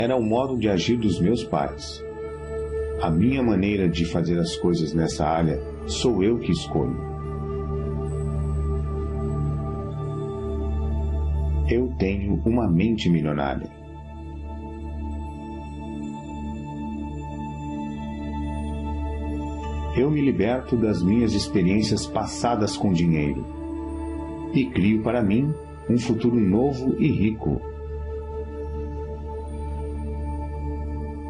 Era o modo de agir dos meus pais. A minha maneira de fazer as coisas nessa área sou eu que escolho. Eu tenho uma mente milionária. Eu me liberto das minhas experiências passadas com dinheiro e crio para mim um futuro novo e rico.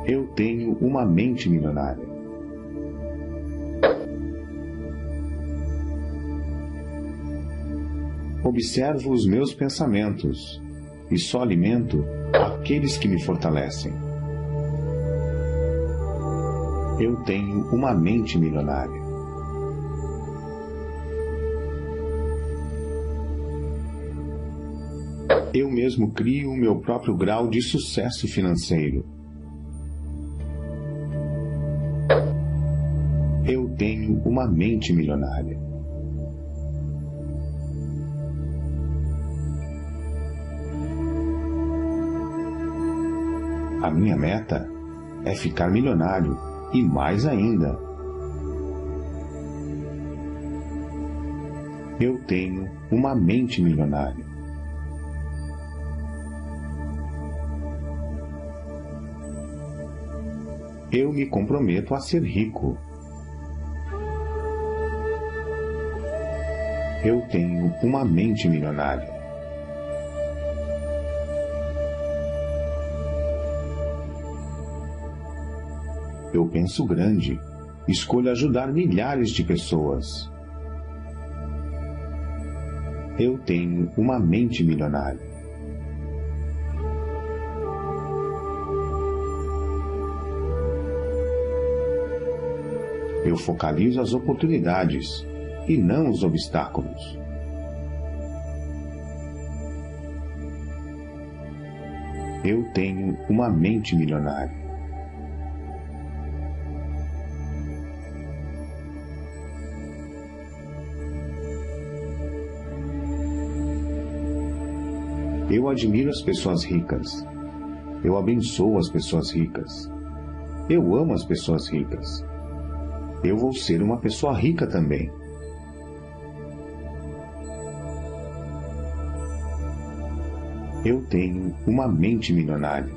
Eu tenho uma mente milionária. Observo os meus pensamentos e só alimento aqueles que me fortalecem. Eu tenho uma mente milionária. Eu mesmo crio o meu próprio grau de sucesso financeiro. Eu tenho uma mente milionária. A minha meta é ficar milionário e mais ainda. Eu tenho uma mente milionária. Eu me comprometo a ser rico. Eu tenho uma mente milionária. Eu penso grande, escolho ajudar milhares de pessoas. Eu tenho uma mente milionária. Eu focalizo as oportunidades e não os obstáculos. Eu tenho uma mente milionária. Eu admiro as pessoas ricas. Eu abençoo as pessoas ricas. Eu amo as pessoas ricas. Eu vou ser uma pessoa rica também. Eu tenho uma mente milionária.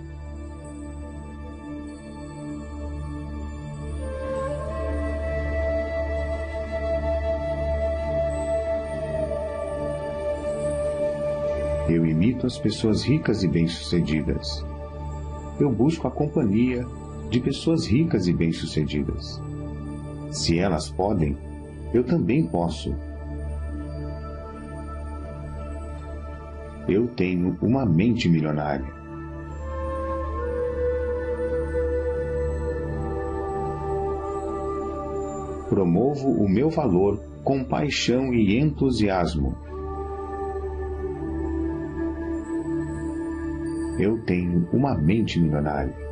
Eu imito as pessoas ricas e bem-sucedidas. Eu busco a companhia de pessoas ricas e bem-sucedidas. Se elas podem, eu também posso. Eu tenho uma mente milionária. Promovo o meu valor com paixão e entusiasmo. Eu tenho uma mente milionária.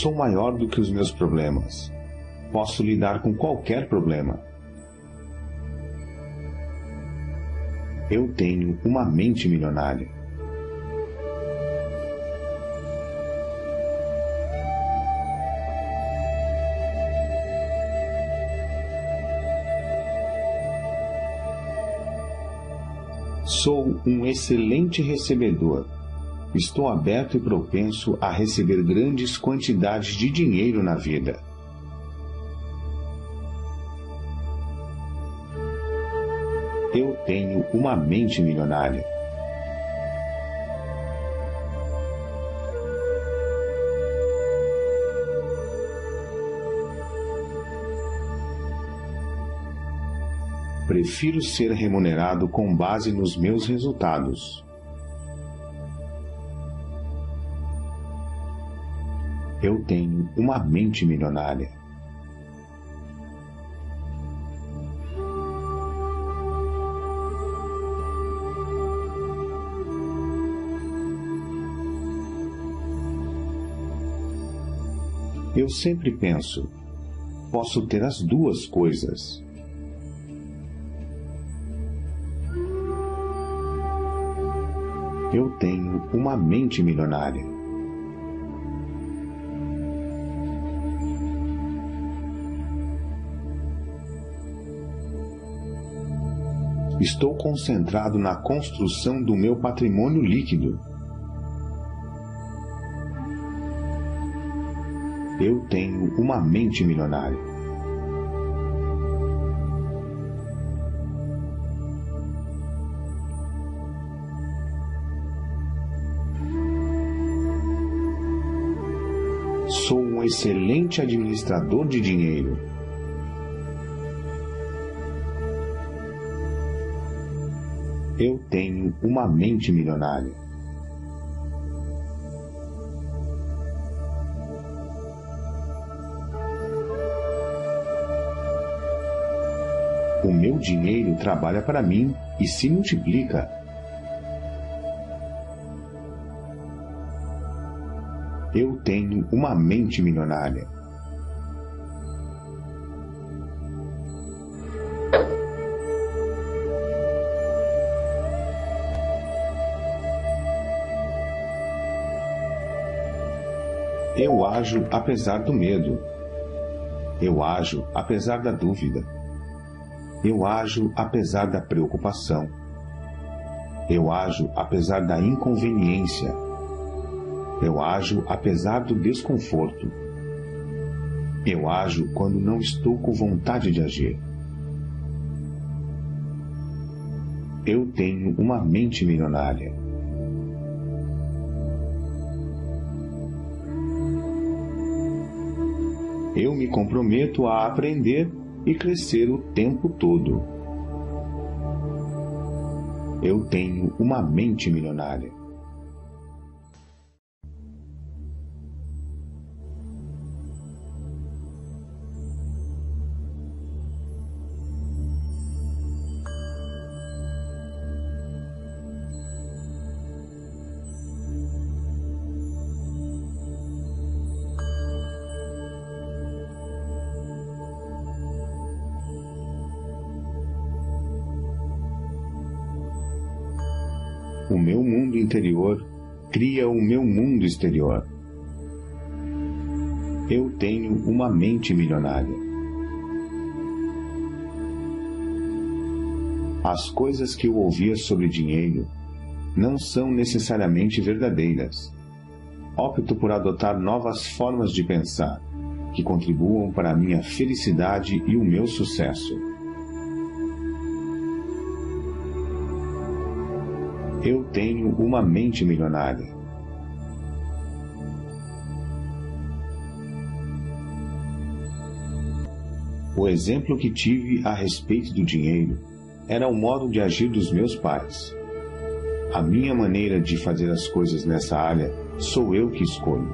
Sou maior do que os meus problemas. Posso lidar com qualquer problema. Eu tenho uma mente milionária. Sou um excelente recebedor. Estou aberto e propenso a receber grandes quantidades de dinheiro na vida. Eu tenho uma mente milionária. Prefiro ser remunerado com base nos meus resultados. Eu tenho uma mente milionária. Eu sempre penso, posso ter as duas coisas. Eu tenho uma mente milionária. Estou concentrado na construção do meu patrimônio líquido. Eu tenho uma mente milionária. Sou um excelente administrador de dinheiro. Eu tenho uma mente milionária. O meu dinheiro trabalha para mim e se multiplica. Eu tenho uma mente milionária. Eu ajo apesar do medo. Eu ajo apesar da dúvida. Eu ajo apesar da preocupação. Eu ajo apesar da inconveniência. Eu ajo apesar do desconforto. Eu ajo quando não estou com vontade de agir. Eu tenho uma mente milionária. Eu me comprometo a aprender e crescer o tempo todo. Eu tenho uma mente milionária. O meu mundo interior cria o meu mundo exterior. Eu tenho uma mente milionária. As coisas que eu ouvia sobre dinheiro não são necessariamente verdadeiras. Opto por adotar novas formas de pensar que contribuam para a minha felicidade e o meu sucesso. Eu tenho uma mente milionária. O exemplo que tive a respeito do dinheiro era o modo de agir dos meus pais. A minha maneira de fazer as coisas nessa área sou eu que escolho.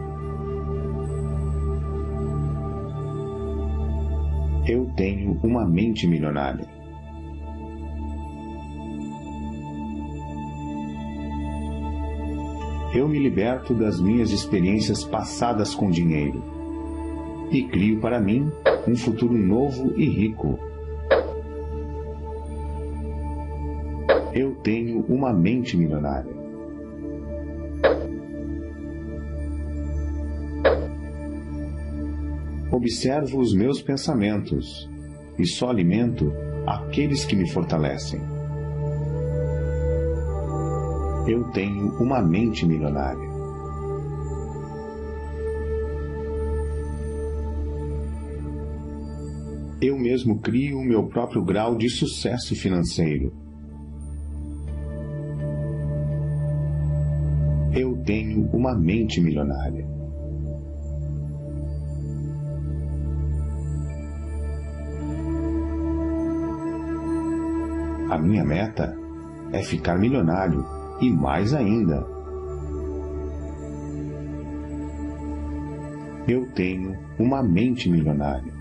Eu tenho uma mente milionária. Eu me liberto das minhas experiências passadas com dinheiro e crio para mim um futuro novo e rico. Eu tenho uma mente milionária. Observo os meus pensamentos e só alimento aqueles que me fortalecem. Eu tenho uma mente milionária. Eu mesmo crio o meu próprio grau de sucesso financeiro. Eu tenho uma mente milionária. A minha meta é ficar milionário. E mais ainda, eu tenho uma mente milionária.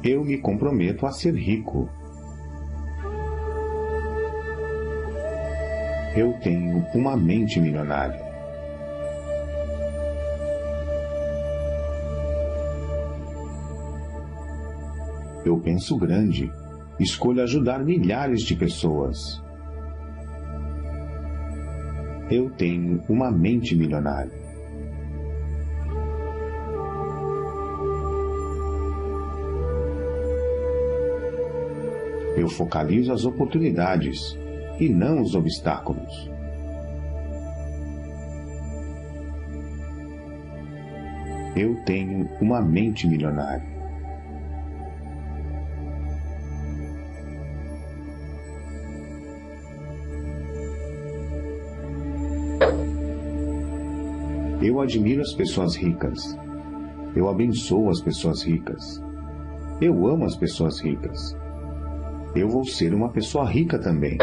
Eu me comprometo a ser rico. Eu tenho uma mente milionária. Eu penso grande escolho ajudar milhares de pessoas. Eu tenho uma mente milionária. Eu focalizo as oportunidades e não os obstáculos. Eu tenho uma mente milionária. Eu admiro as pessoas ricas. Eu abençoo as pessoas ricas. Eu amo as pessoas ricas. Eu vou ser uma pessoa rica também.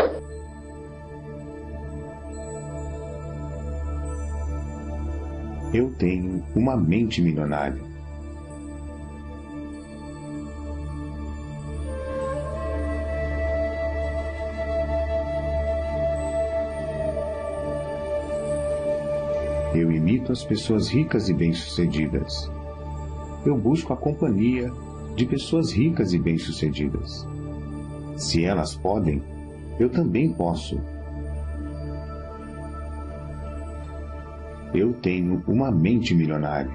Eu tenho uma mente milionária. Eu imito as pessoas ricas e bem-sucedidas. Eu busco a companhia de pessoas ricas e bem-sucedidas. Se elas podem, eu também posso. Eu tenho uma mente milionária.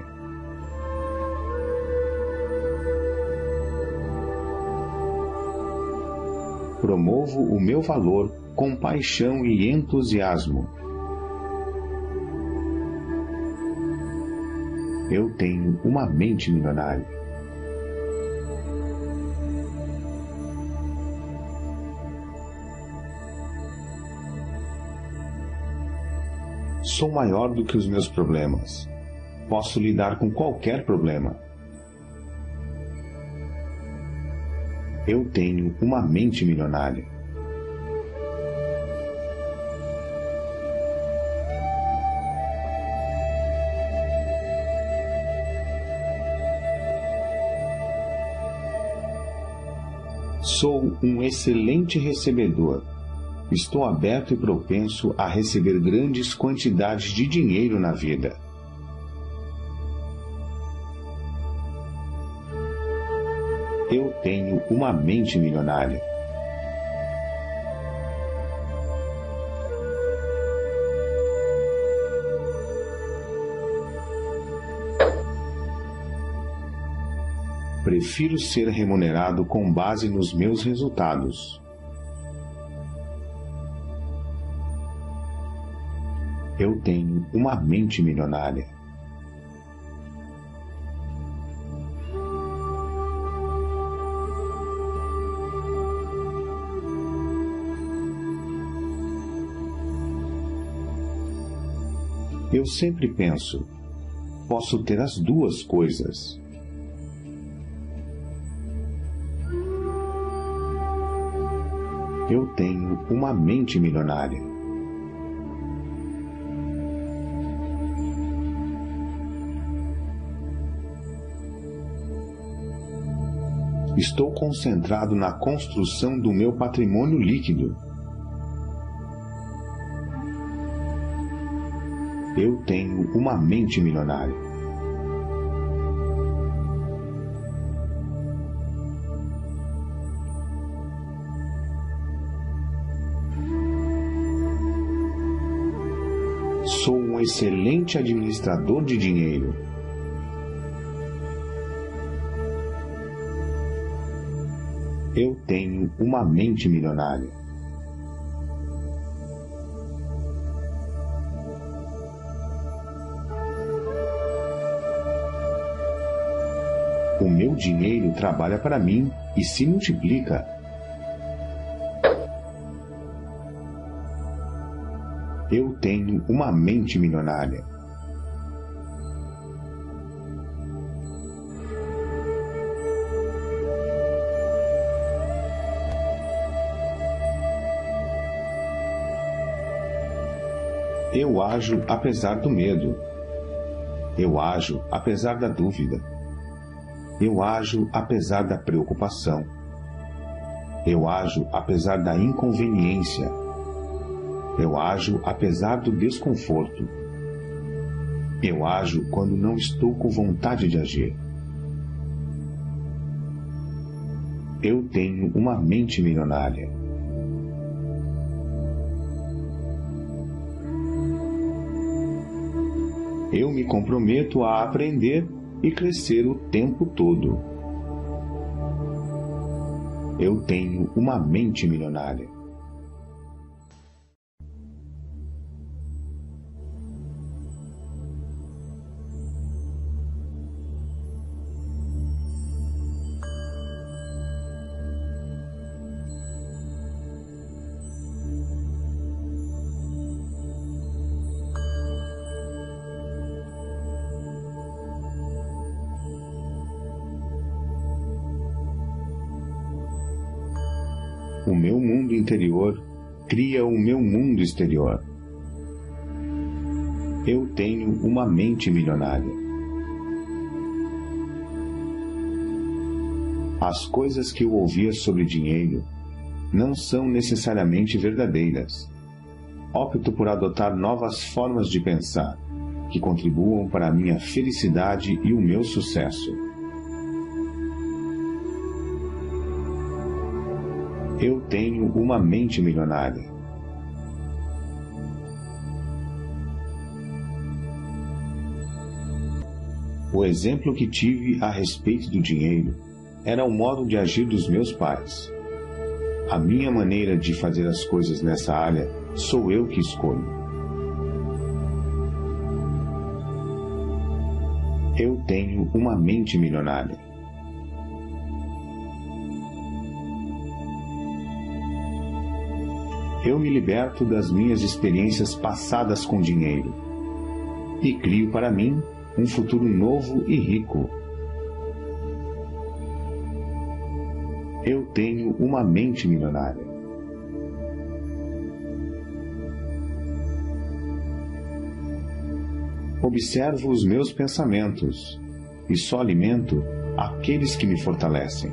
Promovo o meu valor com paixão e entusiasmo. Eu tenho uma mente milionária. Sou maior do que os meus problemas. Posso lidar com qualquer problema. Eu tenho uma mente milionária. Sou um excelente recebedor. Estou aberto e propenso a receber grandes quantidades de dinheiro na vida. Eu tenho uma mente milionária. Prefiro ser remunerado com base nos meus resultados. Eu tenho uma mente milionária. Eu sempre penso, posso ter as duas coisas. Eu tenho uma mente milionária. Estou concentrado na construção do meu patrimônio líquido. Eu tenho uma mente milionária. Sou um excelente administrador de dinheiro. Eu tenho uma mente milionária. O meu dinheiro trabalha para mim e se multiplica. Eu tenho uma mente milionária. Eu ajo apesar do medo. Eu ajo apesar da dúvida. Eu ajo apesar da preocupação. Eu ajo apesar da inconveniência. Eu ajo apesar do desconforto. Eu ajo quando não estou com vontade de agir. Eu tenho uma mente milionária. Eu me comprometo a aprender e crescer o tempo todo. Eu tenho uma mente milionária. O meu mundo interior cria o meu mundo exterior. Eu tenho uma mente milionária. As coisas que eu ouvia sobre dinheiro não são necessariamente verdadeiras. Opto por adotar novas formas de pensar, que contribuam para a minha felicidade e o meu sucesso. Eu tenho uma mente milionária. O exemplo que tive a respeito do dinheiro era o modo de agir dos meus pais. A minha maneira de fazer as coisas nessa área sou eu que escolho. Eu tenho uma mente milionária. Eu me liberto das minhas experiências passadas com dinheiro e crio para mim um futuro novo e rico. Eu tenho uma mente milionária. Observo os meus pensamentos e só alimento aqueles que me fortalecem.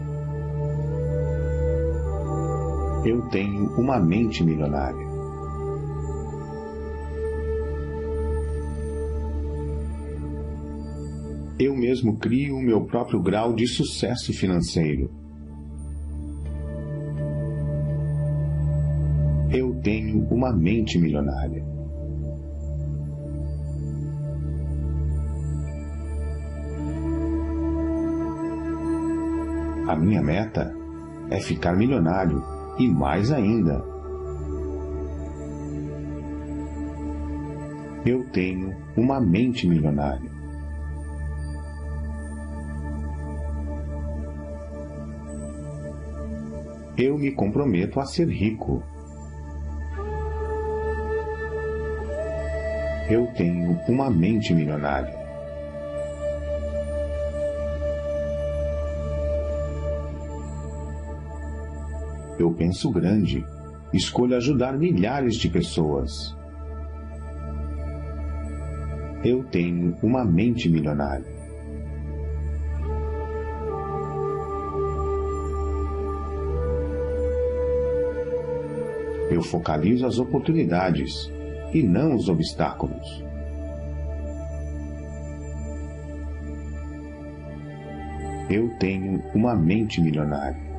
Eu tenho uma mente milionária. Eu mesmo crio o meu próprio grau de sucesso financeiro. Eu tenho uma mente milionária. A minha meta é ficar milionário e mais ainda. Eu tenho uma mente milionária. Eu me comprometo a ser rico. Eu tenho uma mente milionária. Eu penso grande, escolho ajudar milhares de pessoas. Eu tenho uma mente milionária. Eu focalizo as oportunidades e não os obstáculos. Eu tenho uma mente milionária.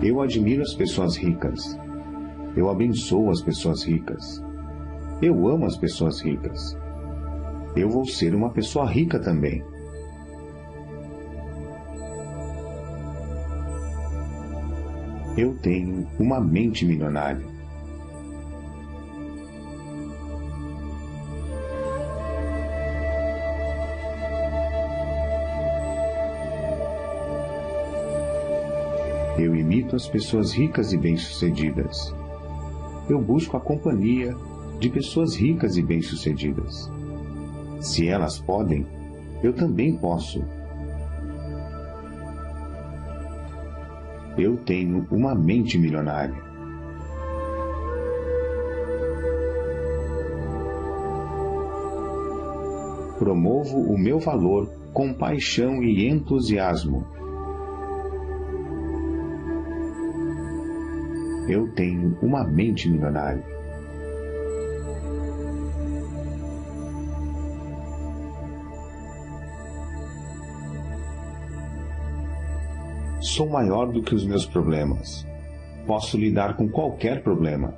Eu admiro as pessoas ricas. Eu abençoo as pessoas ricas. Eu amo as pessoas ricas. Eu vou ser uma pessoa rica também. Eu tenho uma mente milionária. Eu imito as pessoas ricas e bem-sucedidas. Eu busco a companhia de pessoas ricas e bem-sucedidas. Se elas podem, eu também posso. Eu tenho uma mente milionária. Promovo o meu valor com paixão e entusiasmo. Eu tenho uma mente milionária. Sou maior do que os meus problemas. Posso lidar com qualquer problema.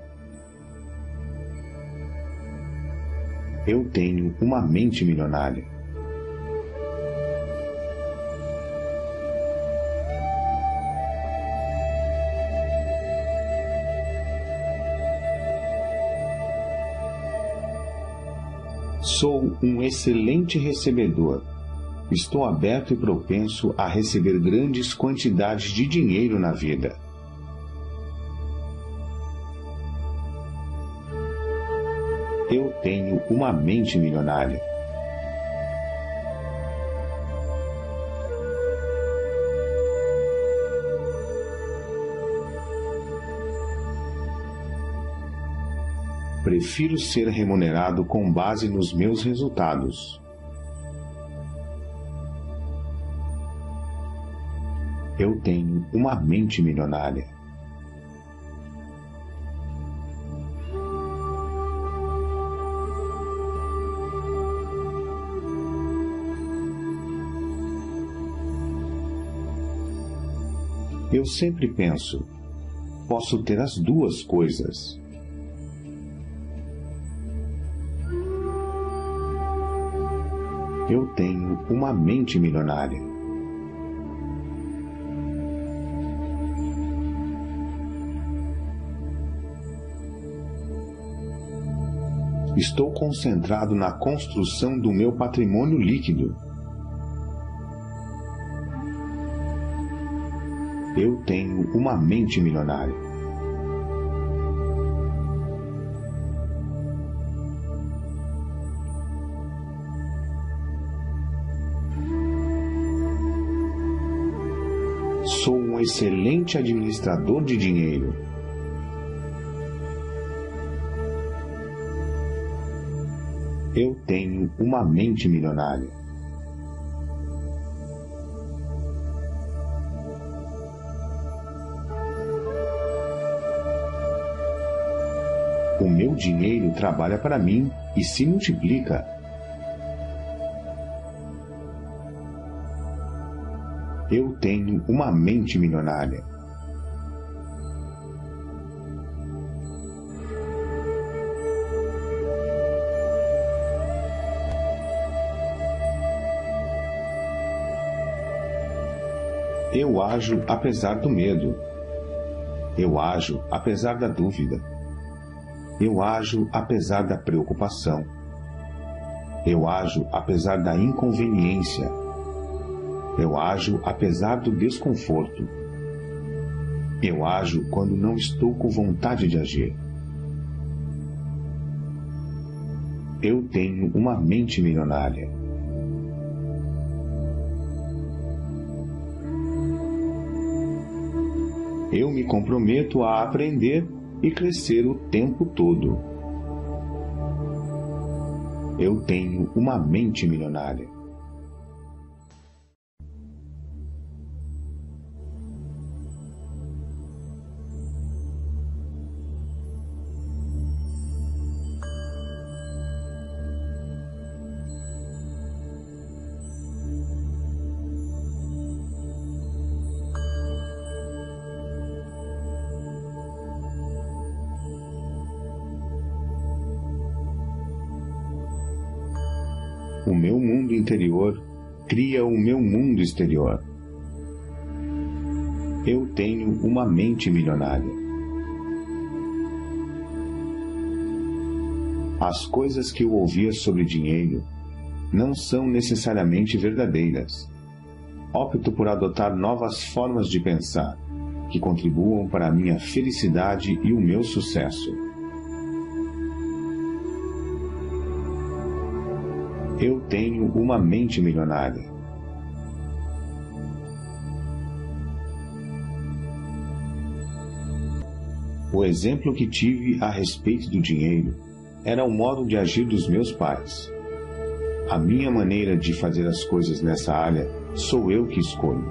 Eu tenho uma mente milionária. Sou um excelente recebedor. Estou aberto e propenso a receber grandes quantidades de dinheiro na vida. Eu tenho uma mente milionária. Prefiro ser remunerado com base nos meus resultados. Eu tenho uma mente milionária. Eu sempre penso, posso ter as duas coisas. Eu tenho uma mente milionária. Estou concentrado na construção do meu patrimônio líquido. Eu tenho uma mente milionária. Sou um excelente administrador de dinheiro. Eu tenho uma mente milionária. O meu dinheiro trabalha para mim e se multiplica. Eu tenho uma mente milionária. Eu ajo apesar do medo. Eu ajo apesar da dúvida. Eu ajo apesar da preocupação. Eu ajo apesar da inconveniência. Eu ajo apesar do desconforto. Eu ajo quando não estou com vontade de agir. Eu tenho uma mente milionária. Eu me comprometo a aprender e crescer o tempo todo. Eu tenho uma mente milionária. O meu mundo interior cria o meu mundo exterior. Eu tenho uma mente milionária. As coisas que eu ouvia sobre dinheiro não são necessariamente verdadeiras. Opto por adotar novas formas de pensar, que contribuam para a minha felicidade e o meu sucesso. Eu tenho uma mente milionária. O exemplo que tive a respeito do dinheiro era o modo de agir dos meus pais. A minha maneira de fazer as coisas nessa área sou eu que escolho.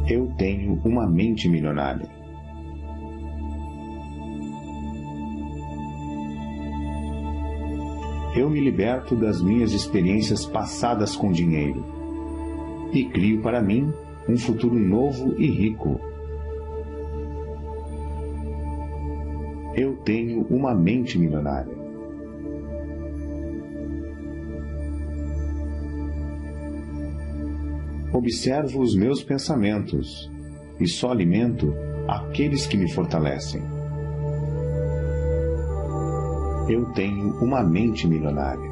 Eu tenho uma mente milionária. Eu me liberto das minhas experiências passadas com dinheiro e crio para mim um futuro novo e rico. Eu tenho uma mente milionária. Observo os meus pensamentos e só alimento aqueles que me fortalecem. Eu tenho uma mente milionária.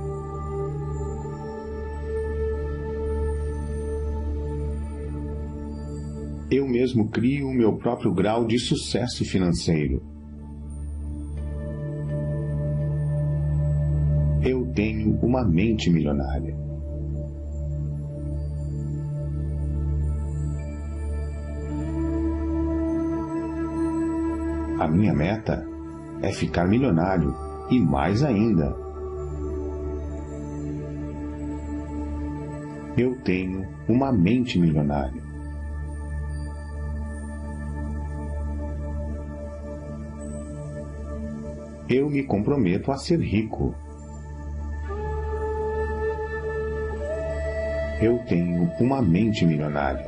Eu mesmo crio o meu próprio grau de sucesso financeiro. Eu tenho uma mente milionária. A minha meta é ficar milionário e mais ainda. Eu tenho uma mente milionária. Eu me comprometo a ser rico. Eu tenho uma mente milionária.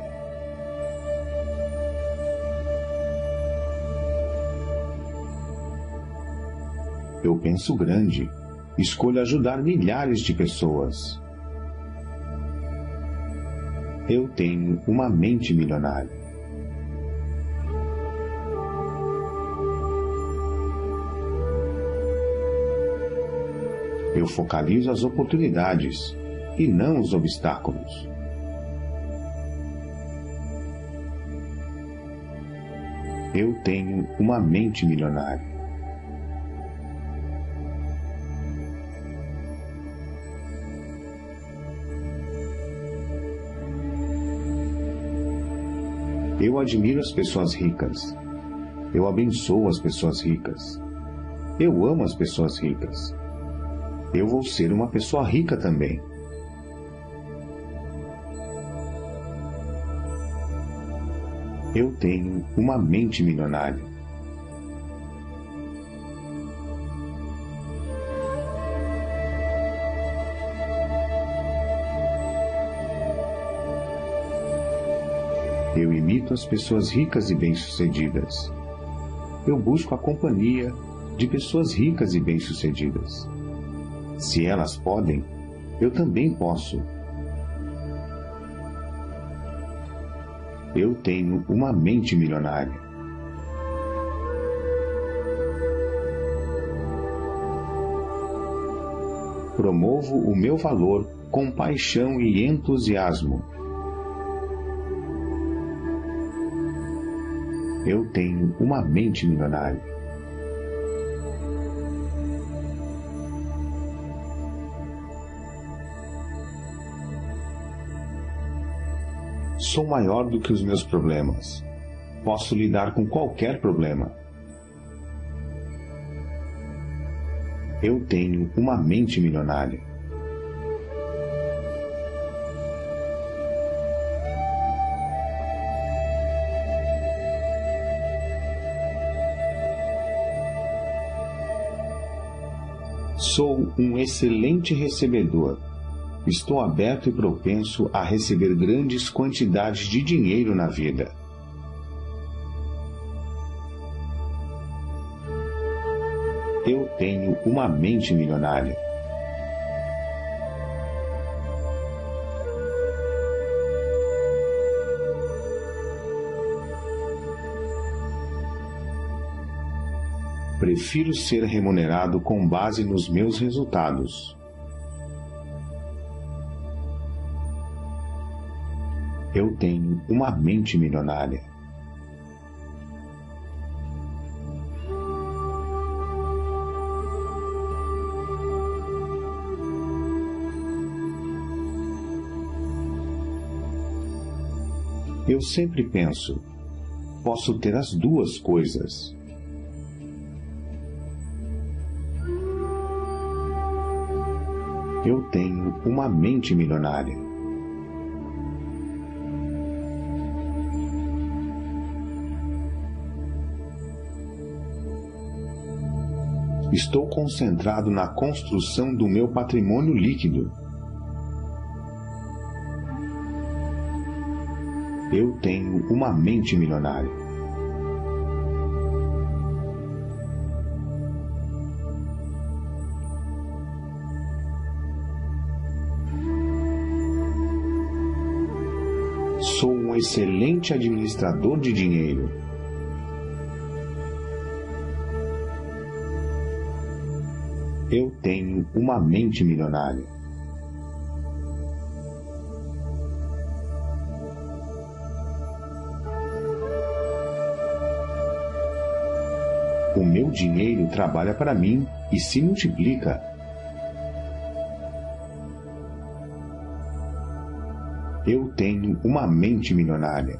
Eu penso grande, escolho ajudar milhares de pessoas. Eu tenho uma mente milionária. Eu focalizo as oportunidades e não os obstáculos. Eu tenho uma mente milionária. Eu admiro as pessoas ricas. Eu abençoo as pessoas ricas. Eu amo as pessoas ricas. Eu vou ser uma pessoa rica também. Eu tenho uma mente milionária. Eu imito as pessoas ricas e bem-sucedidas. Eu busco a companhia de pessoas ricas e bem-sucedidas. Se elas podem, eu também posso. Eu tenho uma mente milionária. Promovo o meu valor com paixão e entusiasmo. Eu tenho uma mente milionária. Sou maior do que os meus problemas. Posso lidar com qualquer problema. Eu tenho uma mente milionária. Sou um excelente recebedor. Estou aberto e propenso a receber grandes quantidades de dinheiro na vida. Eu tenho uma mente milionária. Prefiro ser remunerado com base nos meus resultados. Eu tenho uma mente milionária. Eu sempre penso, posso ter as duas coisas. Eu tenho uma mente milionária. Estou concentrado na construção do meu patrimônio líquido. Eu tenho uma mente milionária. Sou um excelente administrador de dinheiro. Eu tenho uma mente milionária. O meu dinheiro trabalha para mim e se multiplica. Eu tenho uma mente milionária.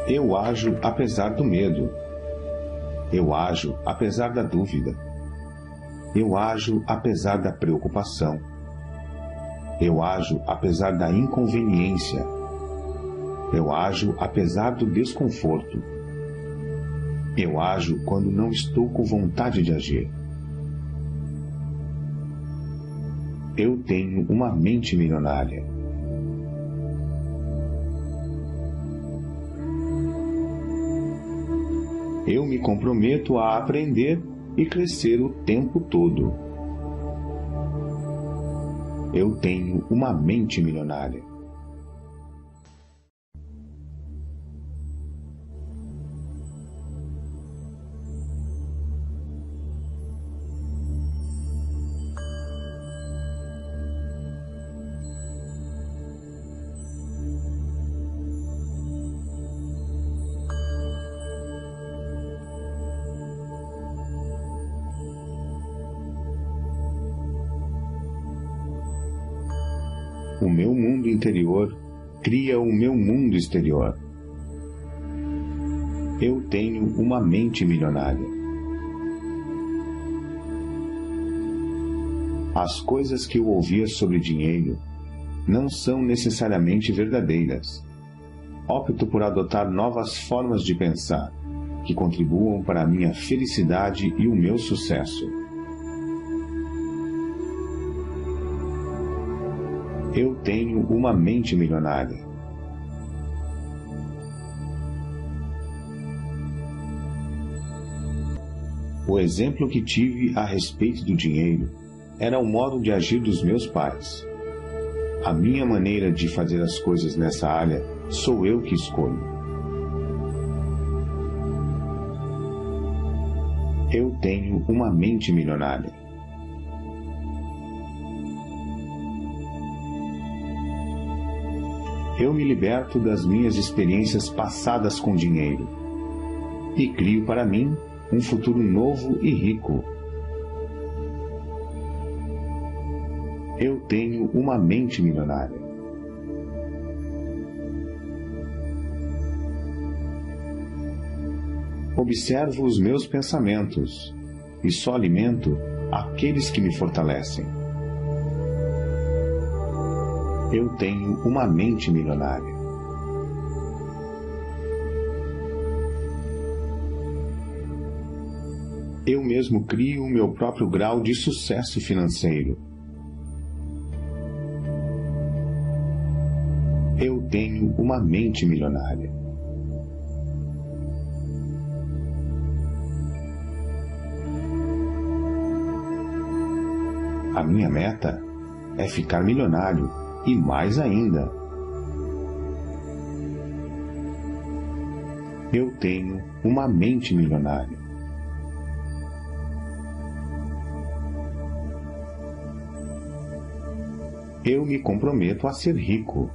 Eu ajo apesar do medo. Eu ajo apesar da dúvida. Eu ajo apesar da preocupação. Eu ajo apesar da inconveniência. Eu ajo apesar do desconforto. Eu ajo quando não estou com vontade de agir. Eu tenho uma mente milionária. Eu me comprometo a aprender e crescer o tempo todo. Eu tenho uma mente milionária. O meu mundo interior cria o meu mundo exterior. Eu tenho uma mente milionária. As coisas que eu ouvia sobre dinheiro não são necessariamente verdadeiras. Opto por adotar novas formas de pensar que contribuam para a minha felicidade e o meu sucesso. Eu tenho uma mente milionária. O exemplo que tive a respeito do dinheiro era o modo de agir dos meus pais. A minha maneira de fazer as coisas nessa área sou eu que escolho. Eu tenho uma mente milionária. Eu me liberto das minhas experiências passadas com dinheiro e crio para mim um futuro novo e rico. Eu tenho uma mente milionária. Observo os meus pensamentos e só alimento aqueles que me fortalecem. Eu tenho uma mente milionária. Eu mesmo crio o meu próprio grau de sucesso financeiro. Eu tenho uma mente milionária. A minha meta é ficar milionário e mais ainda. Eu tenho uma mente milionária. Eu me comprometo a ser rico.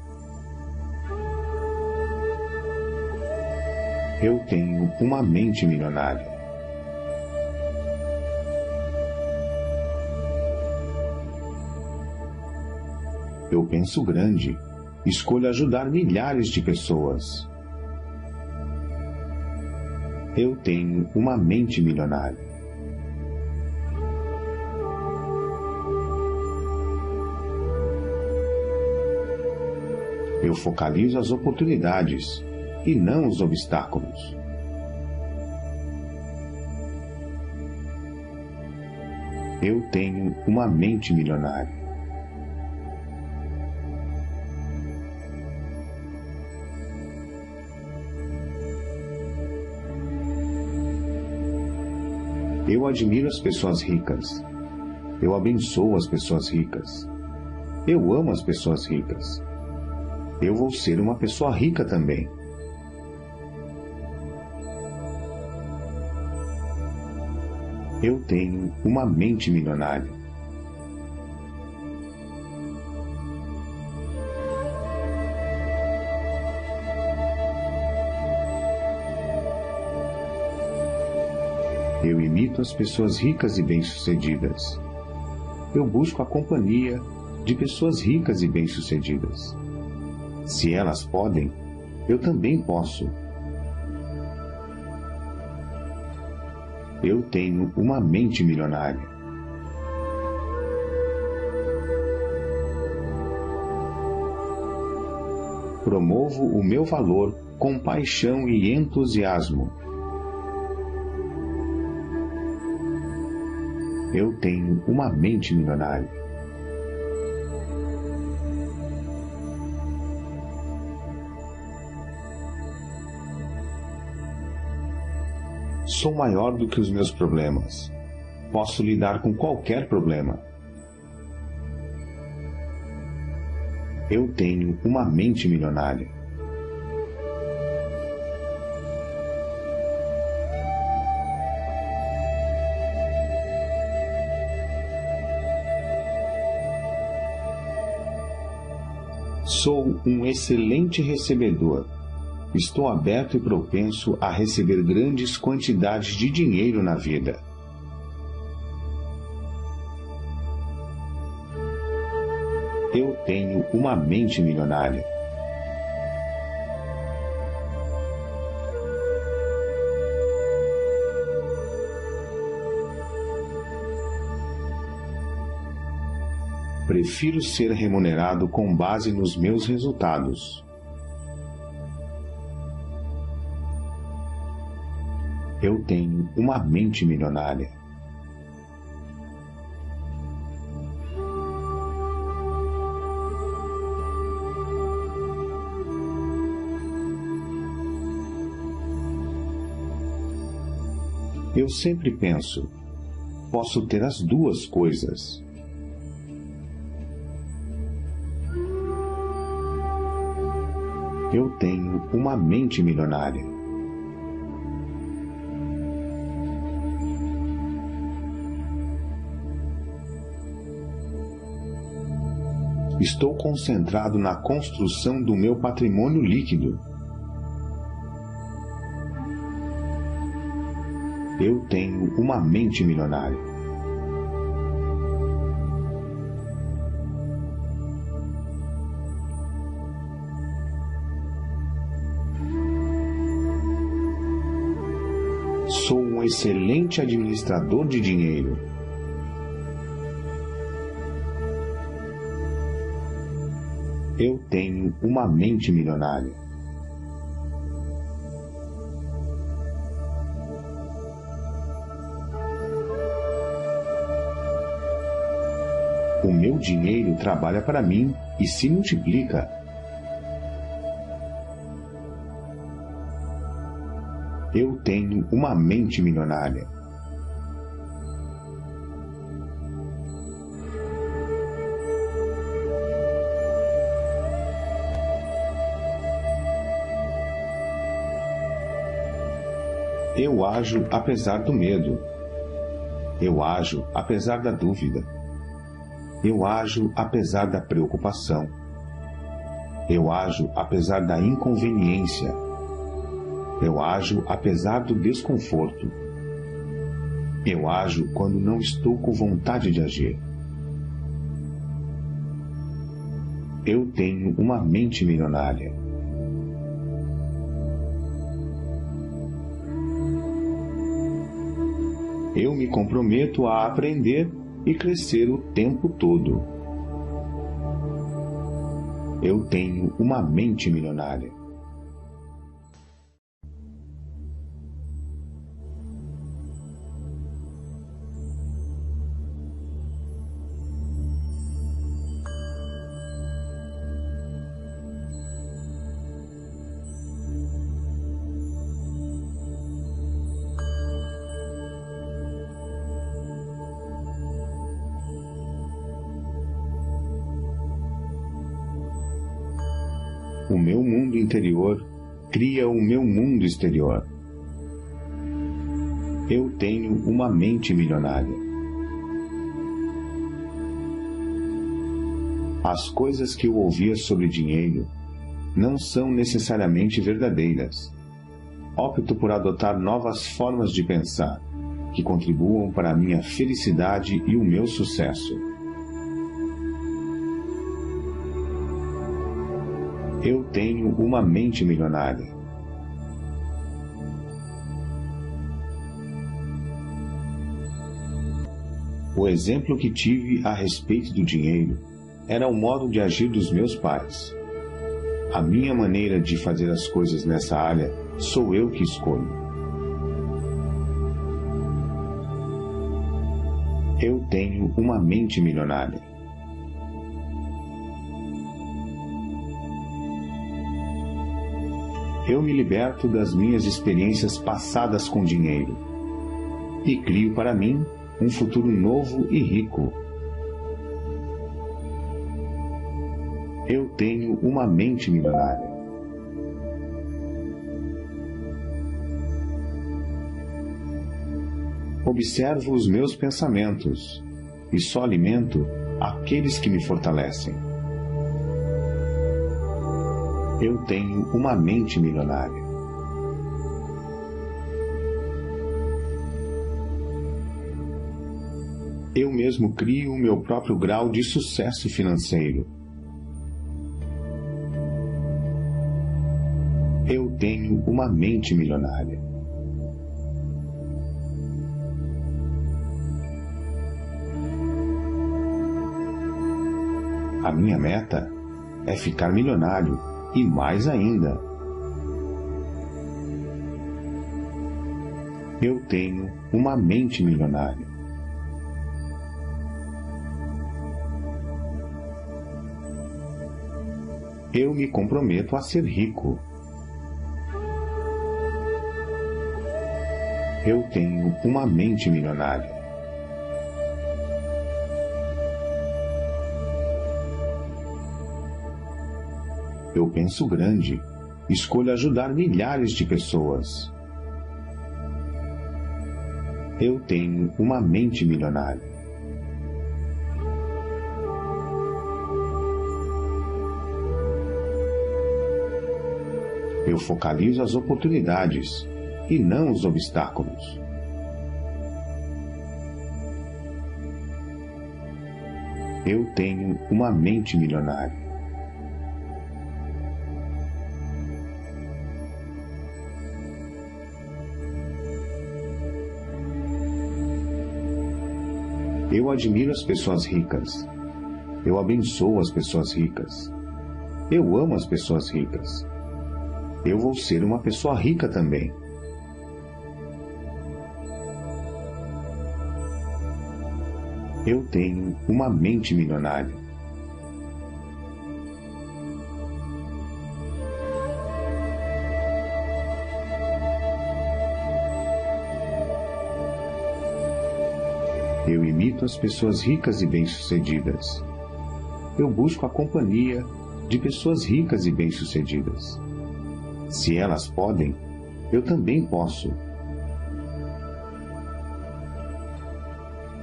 Eu tenho uma mente milionária. Eu penso grande, escolho ajudar milhares de pessoas. Eu tenho uma mente milionária. Eu focalizo as oportunidades e não os obstáculos. Eu tenho uma mente milionária. Eu admiro as pessoas ricas. Eu abençoo as pessoas ricas. Eu amo as pessoas ricas. Eu vou ser uma pessoa rica também. Eu tenho uma mente milionária. Eu imito as pessoas ricas e bem-sucedidas. Eu busco a companhia de pessoas ricas e bem-sucedidas. Se elas podem, eu também posso. Eu tenho uma mente milionária. Promovo o meu valor com paixão e entusiasmo. Eu tenho uma mente milionária. Sou maior do que os meus problemas. Posso lidar com qualquer problema. Eu tenho uma mente milionária. Sou um excelente recebedor. Estou aberto e propenso a receber grandes quantidades de dinheiro na vida. Eu tenho uma mente milionária. Prefiro ser remunerado com base nos meus resultados. Eu tenho uma mente milionária. Eu sempre penso, posso ter as duas coisas. Eu tenho uma mente milionária. Estou concentrado na construção do meu patrimônio líquido. Eu tenho uma mente milionária. Sou um excelente administrador de dinheiro. Eu tenho uma mente milionária. O meu dinheiro trabalha para mim e se multiplica. Eu tenho uma mente milionária. Eu ajo apesar do medo. Eu ajo apesar da dúvida. Eu ajo apesar da preocupação. Eu ajo apesar da inconveniência. Eu ajo apesar do desconforto. Eu ajo quando não estou com vontade de agir. Eu tenho uma mente milionária. Eu me comprometo a aprender e crescer o tempo todo. Eu tenho uma mente milionária. meu mundo interior cria o meu mundo exterior. Eu tenho uma mente milionária. As coisas que eu ouvia sobre dinheiro não são necessariamente verdadeiras. Opto por adotar novas formas de pensar, que contribuam para a minha felicidade e o meu sucesso. Eu tenho uma mente milionária. O exemplo que tive a respeito do dinheiro era o modo de agir dos meus pais. A minha maneira de fazer as coisas nessa área sou eu que escolho. Eu tenho uma mente milionária. Eu me liberto das minhas experiências passadas com dinheiro e crio para mim um futuro novo e rico. Eu tenho uma mente milionária. Observo os meus pensamentos e só alimento aqueles que me fortalecem. Eu tenho uma mente milionária. Eu mesmo crio o meu próprio grau de sucesso financeiro. Eu tenho uma mente milionária. A minha meta é ficar milionário e mais ainda. Eu tenho uma mente milionária. Eu me comprometo a ser rico. Eu tenho uma mente milionária. Eu penso grande, escolho ajudar milhares de pessoas. Eu tenho uma mente milionária. Eu focalizo as oportunidades e não os obstáculos. Eu tenho uma mente milionária. Eu admiro as pessoas ricas. Eu abençoo as pessoas ricas. Eu amo as pessoas ricas. Eu vou ser uma pessoa rica também. Eu tenho uma mente milionária. Eu imito as pessoas ricas e bem-sucedidas. Eu busco a companhia de pessoas ricas e bem-sucedidas. Se elas podem, eu também posso.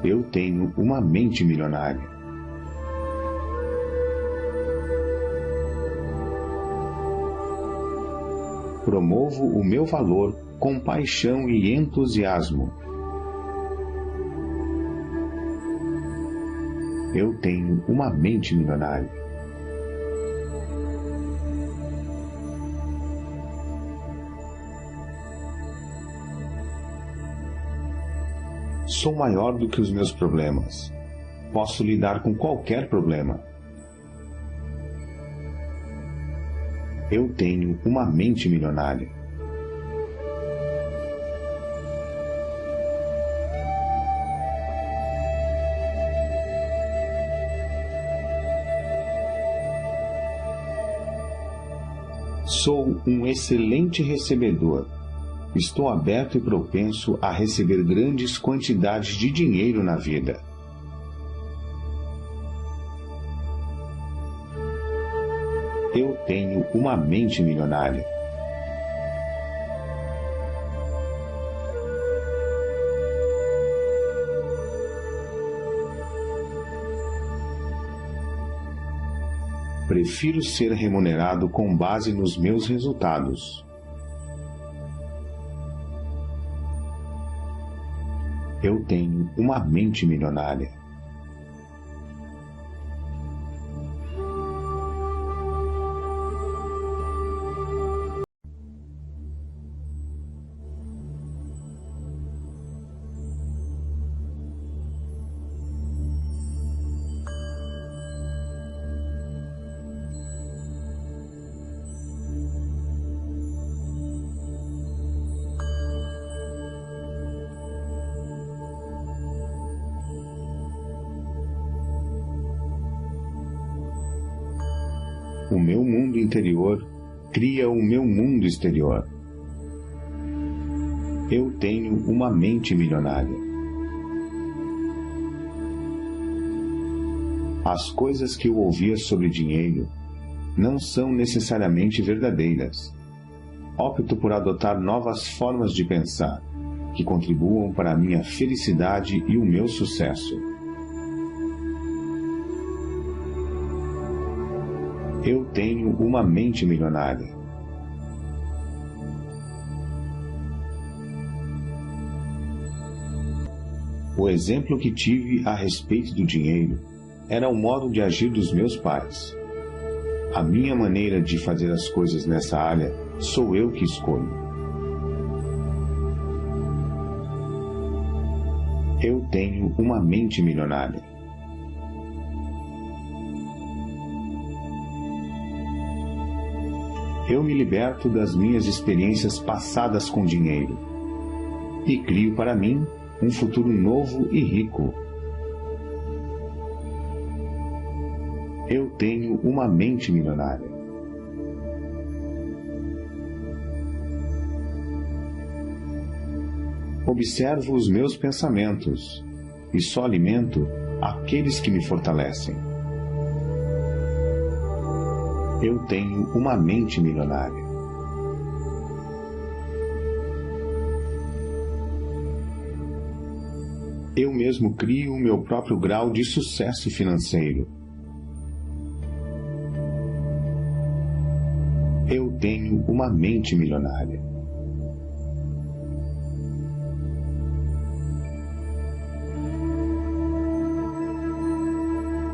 Eu tenho uma mente milionária. Promovo o meu valor com paixão e entusiasmo. Eu tenho uma mente milionária. Sou maior do que os meus problemas. Posso lidar com qualquer problema. Eu tenho uma mente milionária. Sou um excelente recebedor. Estou aberto e propenso a receber grandes quantidades de dinheiro na vida. Eu tenho uma mente milionária. Prefiro ser remunerado com base nos meus resultados. Eu tenho uma mente milionária. O meu mundo interior cria o meu mundo exterior. Eu tenho uma mente milionária. As coisas que eu ouvia sobre dinheiro não são necessariamente verdadeiras. Opto por adotar novas formas de pensar, que contribuam para a minha felicidade e o meu sucesso. Eu tenho uma mente milionária. O exemplo que tive a respeito do dinheiro era o modo de agir dos meus pais. A minha maneira de fazer as coisas nessa área sou eu que escolho. Eu tenho uma mente milionária. Eu me liberto das minhas experiências passadas com dinheiro e crio para mim um futuro novo e rico. Eu tenho uma mente milionária. Observo os meus pensamentos e só alimento aqueles que me fortalecem. Eu tenho uma mente milionária. Eu mesmo crio o meu próprio grau de sucesso financeiro. Eu tenho uma mente milionária.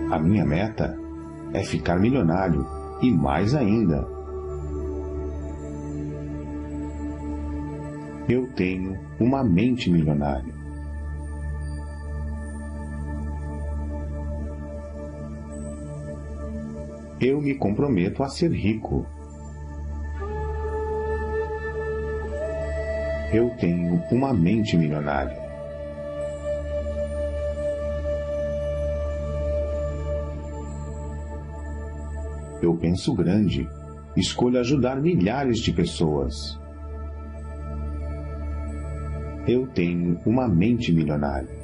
A minha meta é ficar milionário. E mais ainda, eu tenho uma mente milionária. Eu me comprometo a ser rico. Eu tenho uma mente milionária. Eu penso grande, escolho ajudar milhares de pessoas. Eu tenho uma mente milionária.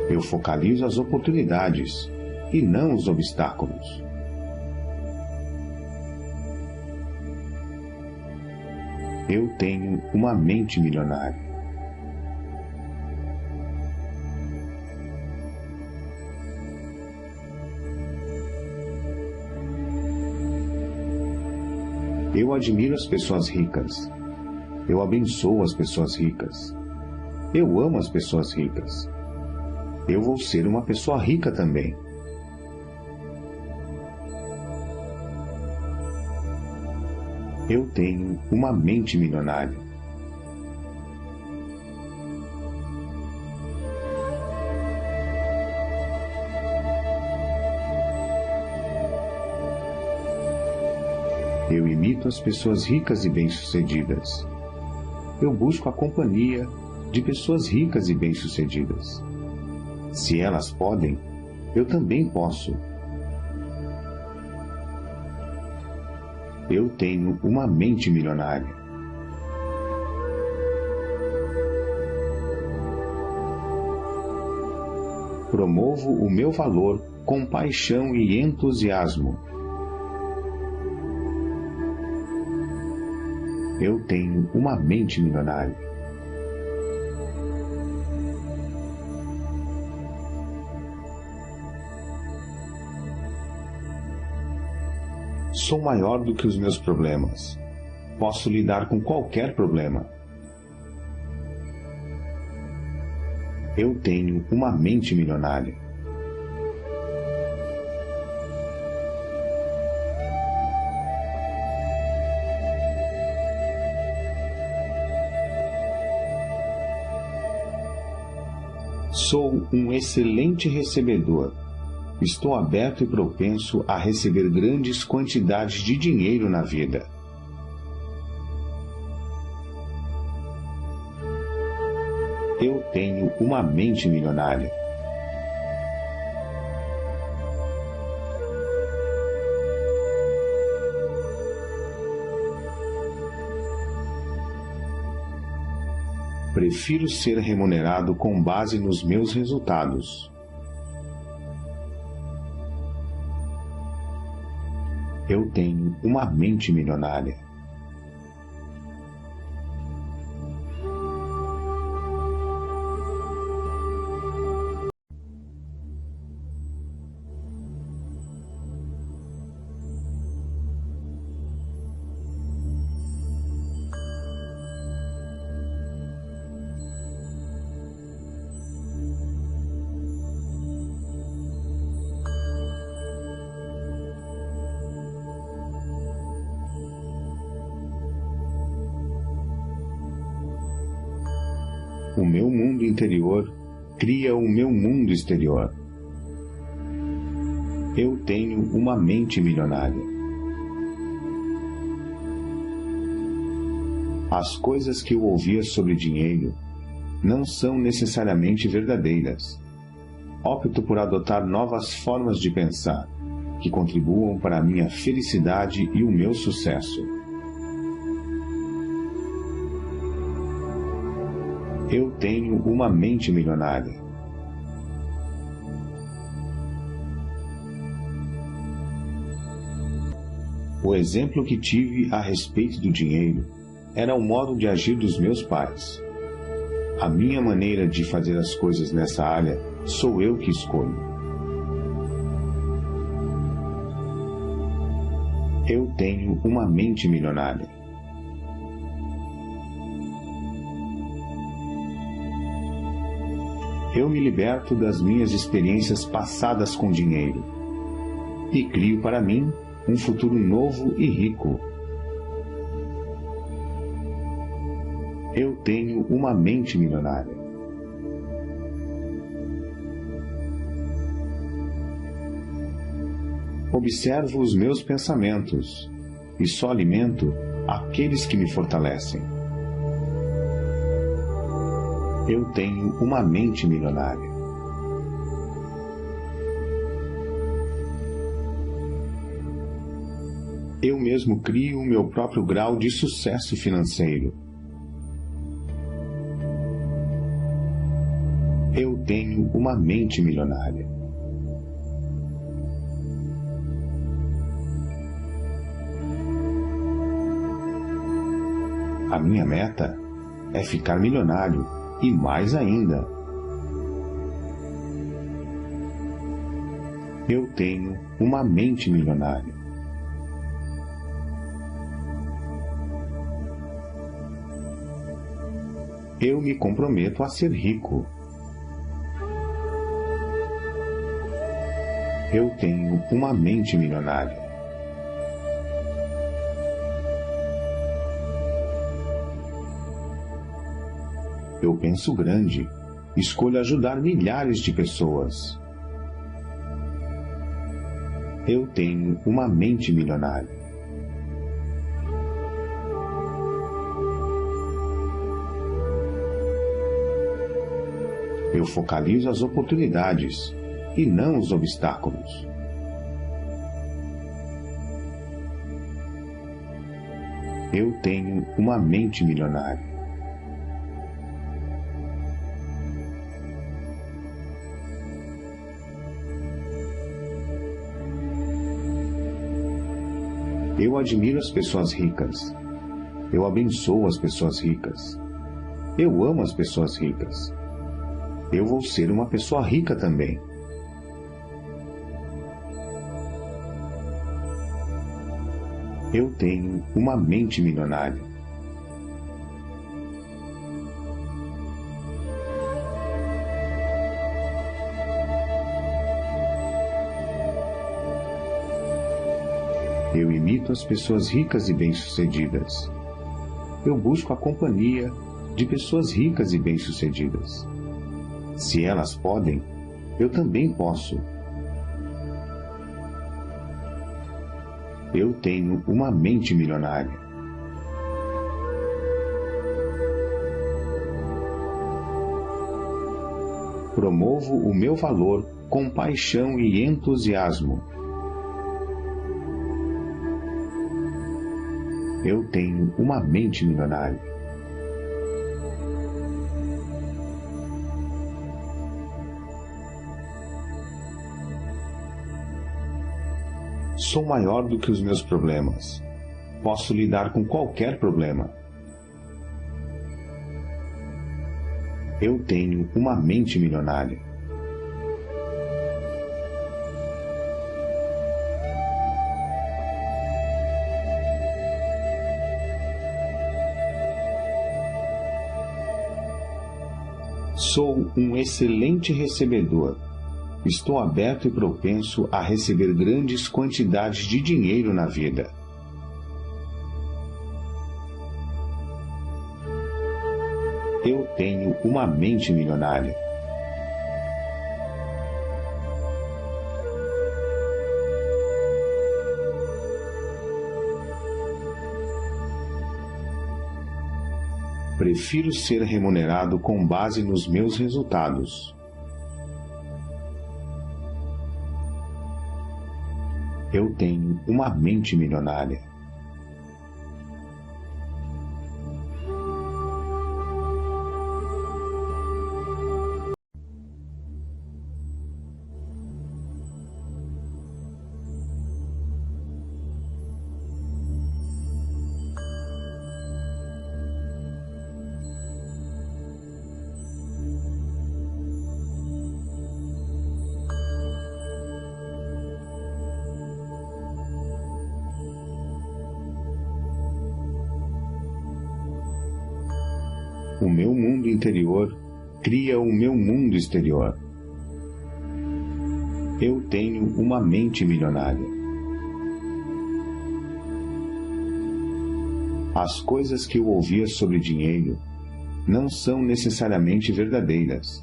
Eu focalizo as oportunidades e não os obstáculos. Eu tenho uma mente milionária. Eu admiro as pessoas ricas. Eu abençoo as pessoas ricas. Eu amo as pessoas ricas. Eu vou ser uma pessoa rica também. Eu tenho uma mente milionária. Eu imito as pessoas ricas e bem-sucedidas. Eu busco a companhia de pessoas ricas e bem-sucedidas. Se elas podem, eu também posso. Eu tenho uma mente milionária. Promovo o meu valor com paixão e entusiasmo. Eu tenho uma mente milionária. Sou maior do que os meus problemas. Posso lidar com qualquer problema. Eu tenho uma mente milionária. Sou um excelente recebedor. Estou aberto e propenso a receber grandes quantidades de dinheiro na vida. Eu tenho uma mente milionária. Prefiro ser remunerado com base nos meus resultados. Eu tenho uma mente milionária. O meu mundo interior cria o meu mundo exterior. Eu tenho uma mente milionária. As coisas que eu ouvia sobre dinheiro não são necessariamente verdadeiras. Opto por adotar novas formas de pensar, que contribuam para a minha felicidade e o meu sucesso. Eu tenho uma mente milionária. O exemplo que tive a respeito do dinheiro era o modo de agir dos meus pais. A minha maneira de fazer as coisas nessa área sou eu que escolho. Eu tenho uma mente milionária. Eu me liberto das minhas experiências passadas com dinheiro e crio para mim um futuro novo e rico. Eu tenho uma mente milionária. Observo os meus pensamentos e só alimento aqueles que me fortalecem. Eu tenho uma mente milionária. Eu mesmo crio o meu próprio grau de sucesso financeiro. Eu tenho uma mente milionária. A minha meta é ficar milionário e mais ainda. Eu tenho uma mente milionária. Eu me comprometo a ser rico. Eu tenho uma mente milionária. Eu penso grande, escolho ajudar milhares de pessoas. Eu tenho uma mente milionária. Eu focalizo as oportunidades e não os obstáculos. Eu tenho uma mente milionária. Eu admiro as pessoas ricas. Eu abençoo as pessoas ricas. Eu amo as pessoas ricas. Eu vou ser uma pessoa rica também. Eu tenho uma mente milionária. Eu imito as pessoas ricas e bem-sucedidas. Eu busco a companhia de pessoas ricas e bem-sucedidas. Se elas podem, eu também posso. Eu tenho uma mente milionária. Promovo o meu valor com paixão e entusiasmo. Eu tenho uma mente milionária. Sou maior do que os meus problemas. Posso lidar com qualquer problema. Eu tenho uma mente milionária. Sou um excelente recebedor. Estou aberto e propenso a receber grandes quantidades de dinheiro na vida. Eu tenho uma mente milionária. Prefiro ser remunerado com base nos meus resultados. Eu tenho uma mente milionária. O meu mundo interior cria o meu mundo exterior. Eu tenho uma mente milionária. As coisas que eu ouvia sobre dinheiro não são necessariamente verdadeiras.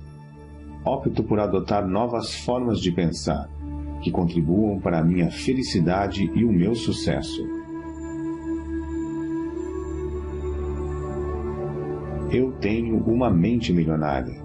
Opto por adotar novas formas de pensar, que contribuam para a minha felicidade e o meu sucesso. Eu tenho uma mente milionária.